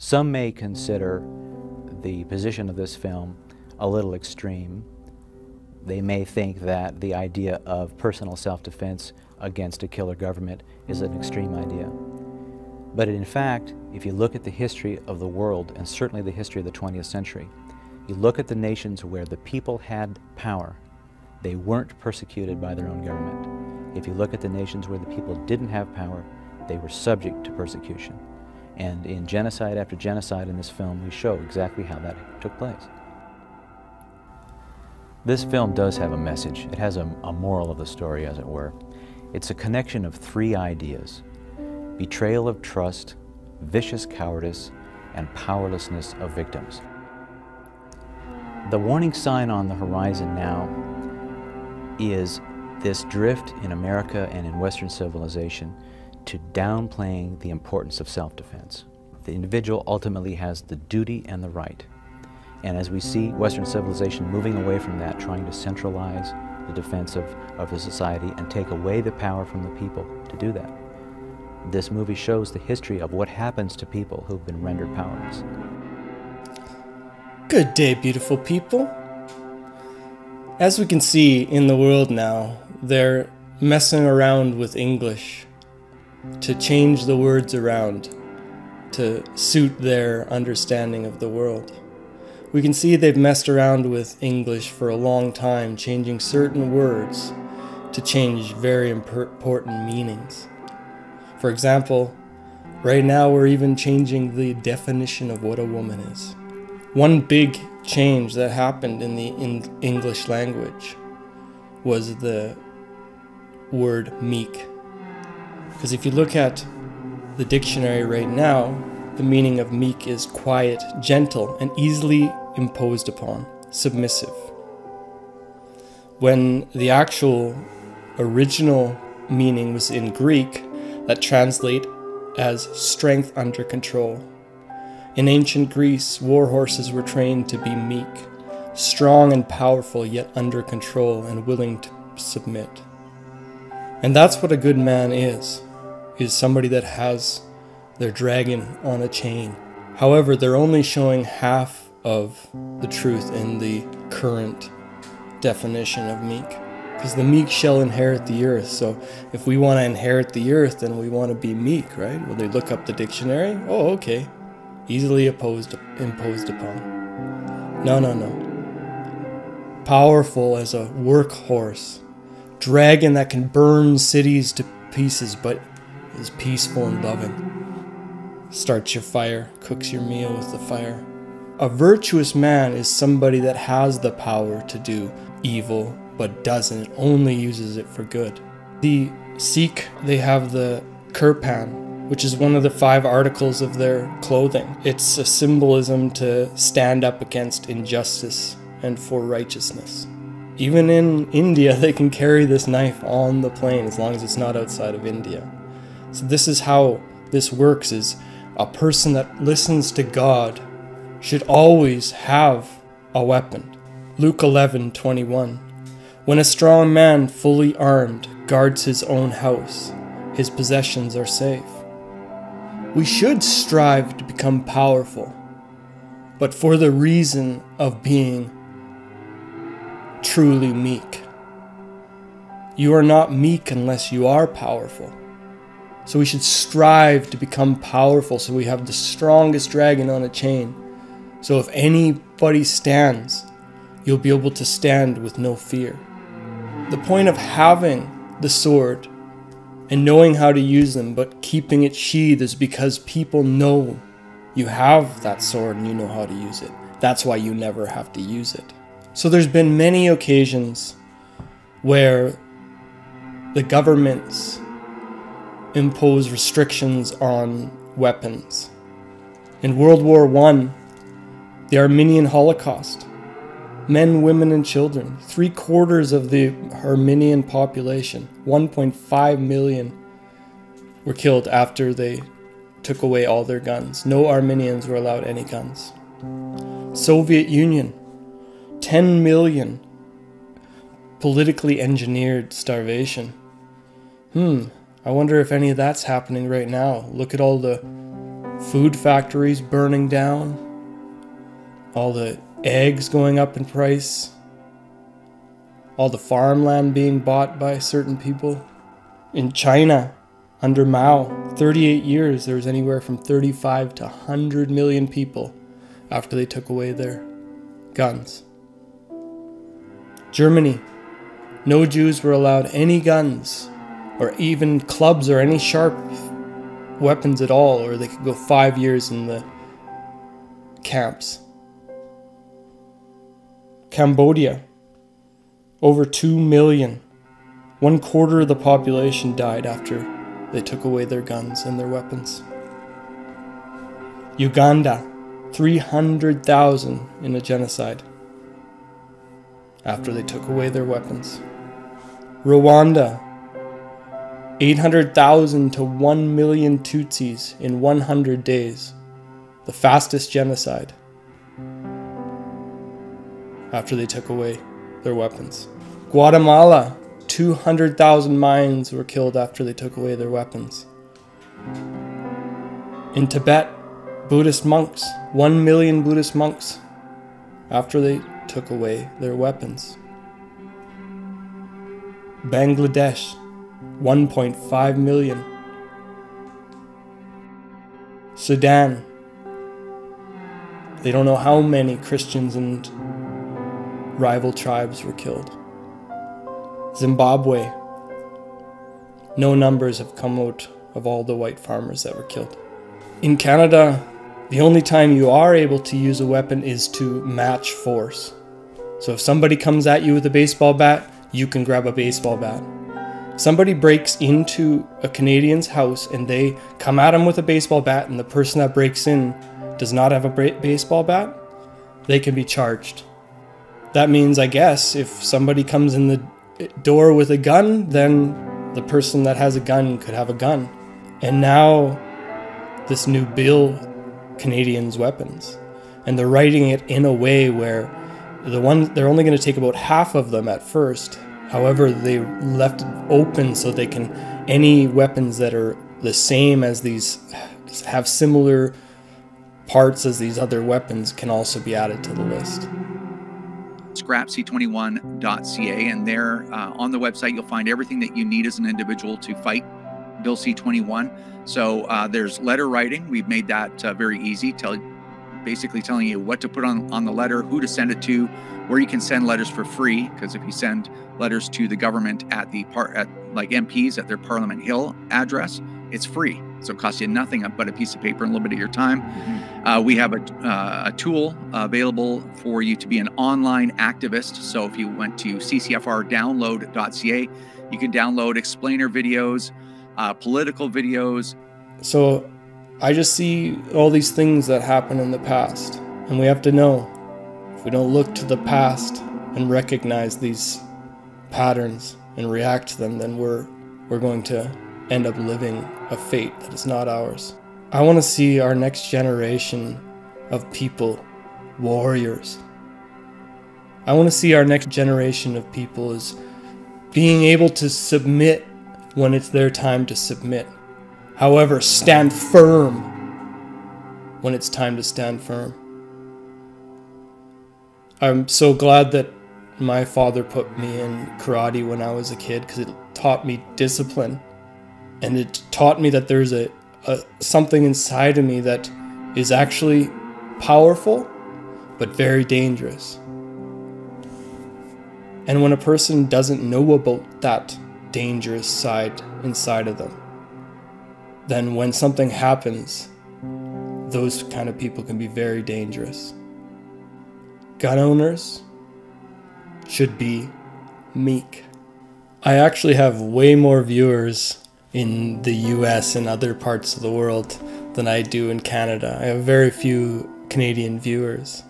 Some may consider the position of this film a little extreme. They may think that the idea of personal self-defense against a killer government is an extreme idea. But in fact, if you look at the history of the world, and certainly the history of the 20th century, you look at the nations where the people had power, they weren't persecuted by their own government. If you look at the nations where the people didn't have power, they were subject to persecution. And in genocide after genocide in this film, we show exactly how that took place. This film does have a message. It has a moral of the story, as it were. It's a connection of three ideas: betrayal of trust, vicious cowardice, and powerlessness of victims. The warning sign on the horizon now is this drift in America and in Western civilization to downplaying the importance of self-defense. The individual ultimately has the duty and the right. And as we see Western civilization moving away from that, trying to centralize the defense of the society and take away the power from the people to do that, this movie shows the history of what happens to people who've been rendered powerless. Good day, beautiful people. As we can see in the world now, they're messing around with English to change the words around to suit their understanding of the world. We can see they've messed around with English for a long time, changing certain words to change very important meanings. For example, right now we're even changing the definition of what a woman is. One big change that happened in the English language was the word meek. Because if you look at the dictionary right now, the meaning of meek is quiet, gentle, and easily imposed upon, submissive. When the actual original meaning was in Greek, that translates as strength under control. In ancient Greece, war horses were trained to be meek, strong and powerful, yet under control and willing to submit. And that's what a good man is somebody that has their dragon on a chain. However, they're only showing half of the truth in the current definition of meek. Because the meek shall inherit the earth. So if we want to inherit the earth, then we want to be meek, right? Well, they look up the dictionary. Oh, okay. Easily imposed upon. No. Powerful as a workhorse. Dragon that can burn cities to pieces, but is peaceful and loving. Starts your fire, cooks your meal with the fire. A virtuous man is somebody that has the power to do evil, but doesn't, only uses it for good. The Sikh, they have the kirpan, which is one of the 5 articles of their clothing. It's a symbolism to stand up against injustice and for righteousness. Even in India, they can carry this knife on the plane as long as it's not outside of India. So this is how this works, is a person that listens to God should always have a weapon. Luke 11:21. When a strong man, fully armed, guards his own house, his possessions are safe. We should strive to become powerful, but for the reason of being truly meek. You are not meek unless you are powerful. So we should strive to become powerful so we have the strongest dragon on a chain. So if anybody stands, you'll be able to stand with no fear. The point of having the sword and knowing how to use them but keeping it sheathed is because people know you have that sword and you know how to use it. That's why you never have to use it. So there's been many occasions where the governments impose restrictions on weapons. In World War I, the Armenian Holocaust, men, women, and children, 3/4 of the Armenian population, 1.5 million, were killed after they took away all their guns. No Armenians were allowed any guns. Soviet Union, 10 million, politically engineered starvation. I wonder if any of that's happening right now. Look at all the food factories burning down, all the eggs going up in price, all the farmland being bought by certain people. In China, under Mao, 38 years, there was anywhere from 35 to 100 million people after they took away their guns. Germany, no Jews were allowed any guns or even clubs or any sharp weapons at all, or they could go 5 years in the camps. Cambodia, over 2 million. 1/4 of the population died after they took away their guns and their weapons. Uganda, 300,000 in a genocide after they took away their weapons. Rwanda, 800,000 to 1 million Tutsis in 100 days, the fastest genocide after they took away their weapons. Guatemala, 200,000 Mayans were killed after they took away their weapons. In Tibet, Buddhist monks, 1 million Buddhist monks after they took away their weapons. Bangladesh, 1.5 million. Sudan, they don't know how many Christians and rival tribes were killed. Zimbabwe, no numbers have come out of all the white farmers that were killed. In Canada, the only time you are able to use a weapon is to match force. So if somebody comes at you with a baseball bat, you can grab a baseball bat. If somebody breaks into a Canadian's house and they come at him with a baseball bat and the person that breaks in does not have a baseball bat, they can be charged. That means, I guess, if somebody comes in the door with a gun, then the person that has a gun could have a gun. And now this new bill, Canadians' weapons, and they're writing it in a way where they're only going to take about half of them at first. However, they left it open so they can, any weapons that are the same as these, have similar parts as these other weapons, can also be added to the list. Scrapc21.ca, and there on the website you'll find everything that you need as an individual to fight Bill C-21. So there's letter writing. We've made that very easy, basically telling you what to put on the letter, who to send it to, where you can send letters for free, because if you send letters to the government at like MPs at their Parliament Hill address, it's free. So it costs you nothing but a piece of paper and a little bit of your time. Mm-hmm. We have a tool available for you to be an online activist. So if you went to ccfrdownload.ca, you can download explainer videos, political videos. So I just see all these things that happen in the past, and we have to know, if we don't look to the past and recognize these patterns and react to them, then we're going to end up living a fate that is not ours. I want to see our next generation of people, warriors. I want to see our next generation of people as being able to submit when it's their time to submit. However, stand firm when it's time to stand firm. I'm so glad that my father put me in karate when I was a kid, because it taught me discipline. And it taught me that there's a something inside of me that is actually powerful, but very dangerous. And when a person doesn't know about that dangerous side inside of them, then when something happens, those kind of people can be very dangerous. Gun owners should be meek. I actually have way more viewers in the US and other parts of the world than I do in Canada. I have very few Canadian viewers.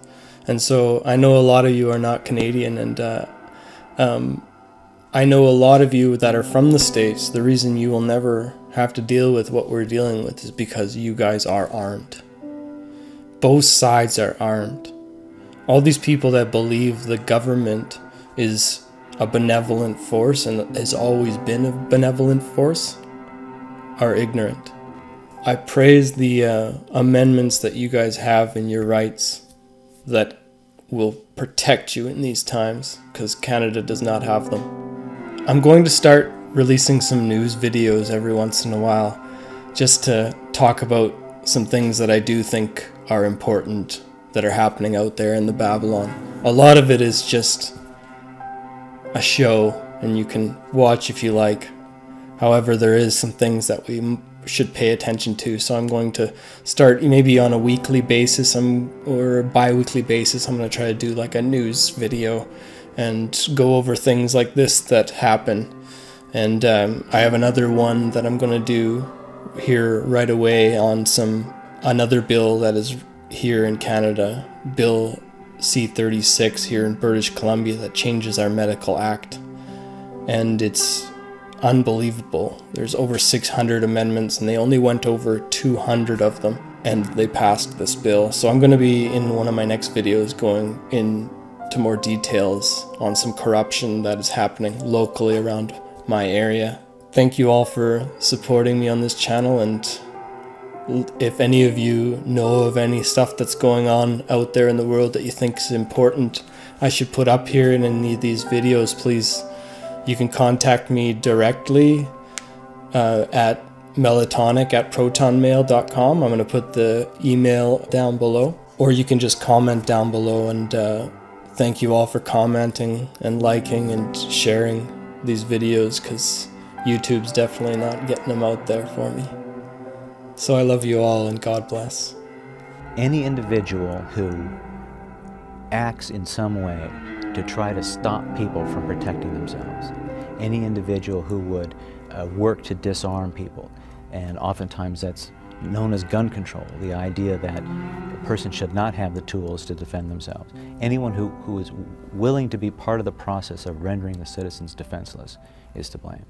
And so I know a lot of you are not Canadian, and I know a lot of you that are from the States. The reason you will never have to deal with what we're dealing with is because you guys are armed. Both sides are armed. All these people that believe the government is a benevolent force and has always been a benevolent force are ignorant. I praise the amendments that you guys have in your rights that will protect you in these times, because Canada does not have them. I'm going to start releasing some news videos every once in a while just to talk about some things that I do think are important that are happening out there in the Babylon. A lot of it is just a show, and you can watch if you like. However, there is some things that we should pay attention to, so I'm going to start maybe on a weekly basis or a bi-weekly basis. I'm going to try to do like a news video and go over things like this that happen. And I have another one that I'm going to do here right away on another bill that is here in Canada, Bill C-36 here in British Columbia, that changes our Medical Act. And it's unbelievable. There's over 600 amendments, and they only went over 200 of them, and they passed this bill. So I'm going to be in one of my next videos going into more details on some corruption that is happening locally around my area. Thank you all for supporting me on this channel, and if any of you know of any stuff that's going on out there in the world that you think is important I should put up here in any of these videos, please, you can contact me directly at melatonic@protonmail.com. I'm going to put the email down below, or you can just comment down below. And thank you all for commenting and liking and sharing these videos, because YouTube's definitely not getting them out there for me. So I love you all, and God bless. Any individual who acts in some way to try to stop people from protecting themselves, any individual who would work to disarm people, and oftentimes that's known as gun control, the idea that a person should not have the tools to defend themselves. Anyone who is willing to be part of the process of rendering the citizens defenseless is to blame.